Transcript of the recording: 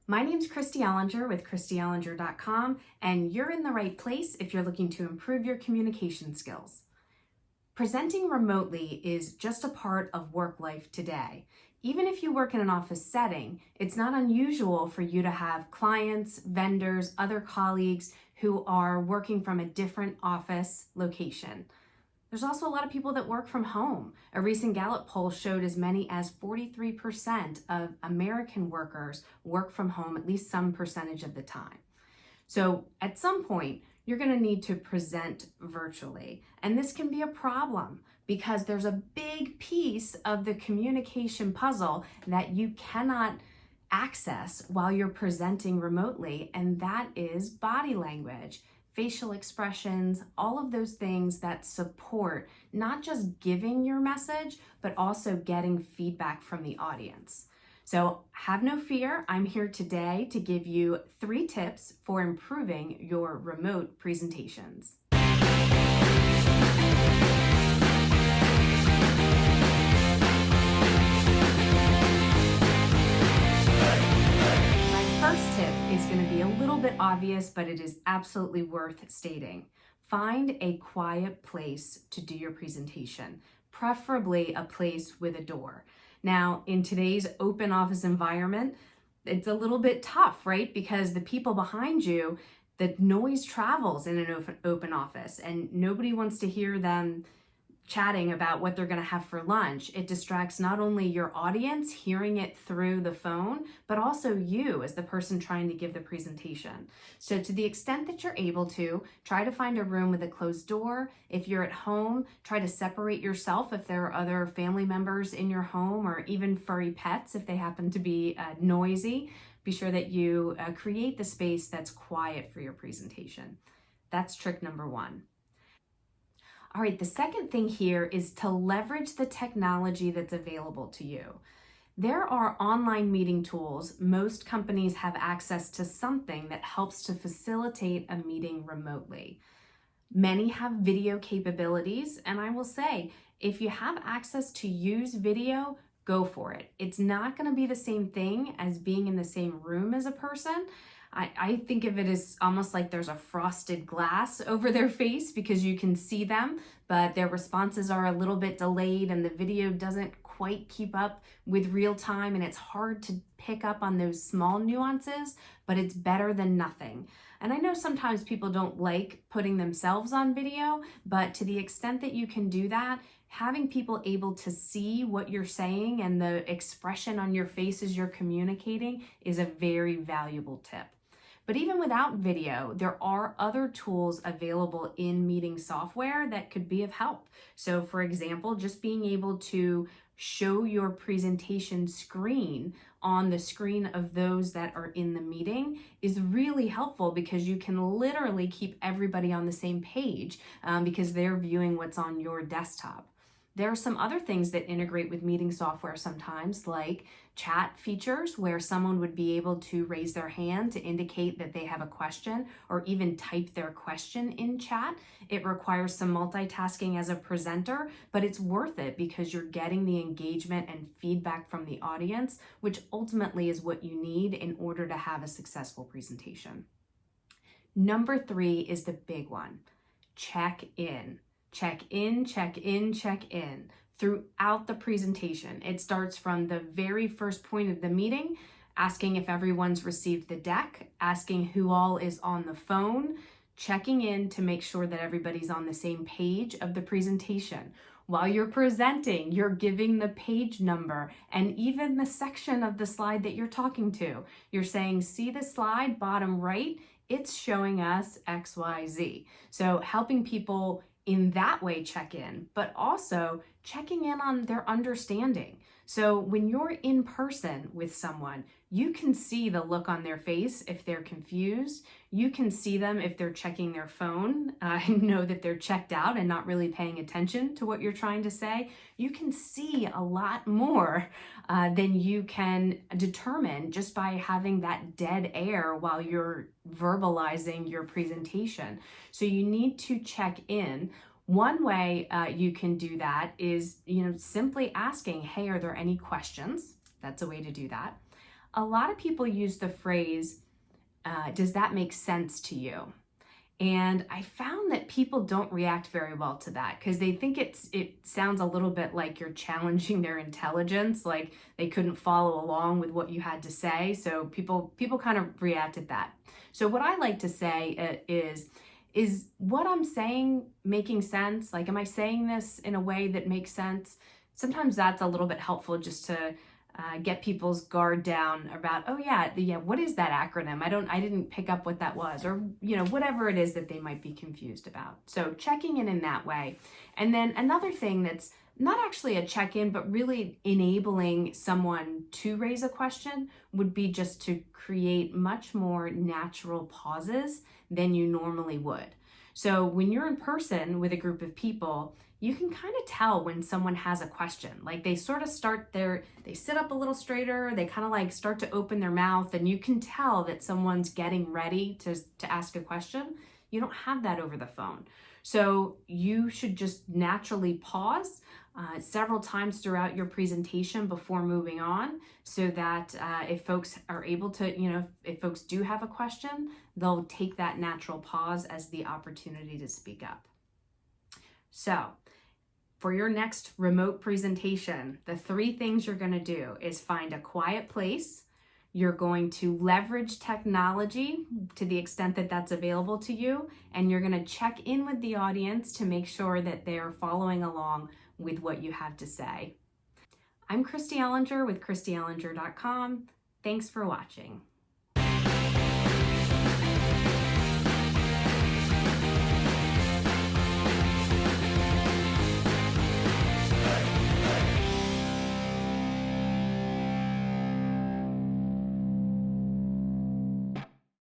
My name's Christy Ellinger with ChristyEllinger.com, and you're in the right place if you're looking to improve your communication skills. Presenting remotely is just a part of work life today. Even if you work in an office setting, it's not unusual for you to have clients, vendors, other colleagues who are working from a different office location. There's also a lot of people that work from home. A recent Gallup poll showed as many as 43% of American workers work from home at least some percentage of the time. So at some point, you're going to need to present virtually. And this can be a problem because there's a big piece of the communication puzzle that you cannot access while you're presenting remotely, and that is body language, facial expressions, all of those things that support not just giving your message, but also getting feedback from the audience. So have no fear, I'm here today to give you 3 tips for improving your remote presentations. First tip is going to be a little bit obvious, but it is absolutely worth stating. Find a quiet place to do your presentation, preferably a place with a door. Now, in today's open office environment, it's a little bit tough, right? Because the people behind you, the noise travels in an open office, and nobody wants to hear them chatting about what they're going to have for lunch. It distracts not only your audience hearing it through the phone, but also you as the person trying to give the presentation. So to the extent that you're able to, try to find a room with a closed door. If you're at home, try to separate yourself if there are other family members in your home, or even furry pets if they happen to be noisy. Be sure that you create the space that's quiet for your presentation. That's trick number 1. All right, the second thing here is to leverage the technology that's available to you. There are online meeting tools. Most companies have access to something that helps to facilitate a meeting remotely. Many have video capabilities, and I will say, if you have access to use video, go for it. It's not going to be the same thing as being in the same room as a person. I think of it as almost like there's a frosted glass over their face because you can see them, but their responses are a little bit delayed and the video doesn't quite keep up with real time, and it's hard to pick up on those small nuances, but it's better than nothing. And I know sometimes people don't like putting themselves on video, but to the extent that you can do that, having people able to see what you're saying and the expression on your face as you're communicating is a very valuable tip. But even without video, there are other tools available in meeting software that could be of help. So for example, just being able to show your presentation screen on the screen of those that are in the meeting is really helpful because you can literally keep everybody on the same page because they're viewing what's on your desktop. There are some other things that integrate with meeting software sometimes, like chat features where someone would be able to raise their hand to indicate that they have a question, or even type their question in chat. It requires some multitasking as a presenter, but it's worth it because you're getting the engagement and feedback from the audience, which ultimately is what you need in order to have a successful presentation. Number 3 is the big one. Check in. Check in, check in, check in throughout the presentation. It starts from the very first point of the meeting, asking if everyone's received the deck, asking who all is on the phone, checking in to make sure that everybody's on the same page of the presentation. While you're presenting, you're giving the page number and even the section of the slide that you're talking to. You're saying, see the slide, bottom right, it's showing us XYZ. So helping people in that way check in, but also checking in on their understanding. So when you're in person with someone, you can see the look on their face if they're confused. You can see them if they're checking their phone, know that they're checked out and not really paying attention to what you're trying to say. You can see a lot more than you can determine just by having that dead air while you're verbalizing your presentation. So you need to check in. One way you can do that is, simply asking, hey, are there any questions? That's a way to do that. a lot of people use the phrase, does that make sense to you? And I found that people don't react very well to that because they think it sounds a little bit like you're challenging their intelligence, like they couldn't follow along with what you had to say. So people kind of react at that. So what I like to say is what I'm saying making sense? Like, am I saying this in a way that makes sense? Sometimes that's a little bit helpful just to get people's guard down about, oh yeah, what is that acronym? I didn't pick up what that was, or whatever it is that they might be confused about. So checking in that way. And then another thing that's not actually a check-in, but really enabling someone to raise a question would be just to create much more natural pauses than you normally would. So when you're in person with a group of people, you can kind of tell when someone has a question. Like they sort of they sit up a little straighter, they kind of like start to open their mouth, and you can tell that someone's getting ready to ask a question. You don't have that over the phone. So you should just naturally pause several times throughout your presentation before moving on, so that if folks are able to, if folks do have a question, they'll take that natural pause as the opportunity to speak up. So for your next remote presentation, the 3 things you're going to do is find a quiet place. You're going to leverage technology to the extent that that's available to you, and you're going to check in with the audience to make sure that they're following along with what you have to say. I'm Christy Ellinger with ChristyEllinger.com. Thanks for watching.